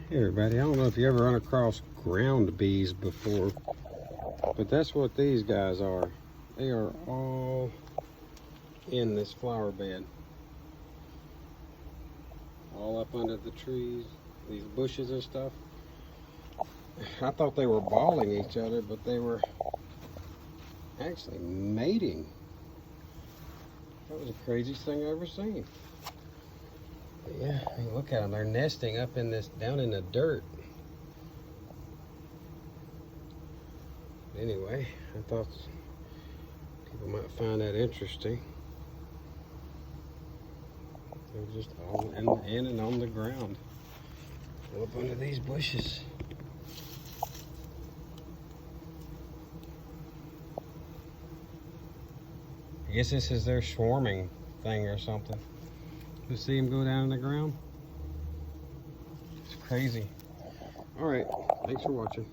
Hey everybody, I don't know if you ever run across ground bees before, but that's what these guys are. They are all in this flower bed. All up under the trees, these bushes and stuff. I thought they were balling each other, but they were actually mating. That was the craziest thing I ever seen. Yeah, I mean, look at them. They're nesting up in this, down in the dirt. Anyway, I thought people might find that interesting. They're just all in and on the ground, up under these bushes. I guess this is their swarming thing or something. You see them go down in the ground? It's crazy. All right, thanks for watching.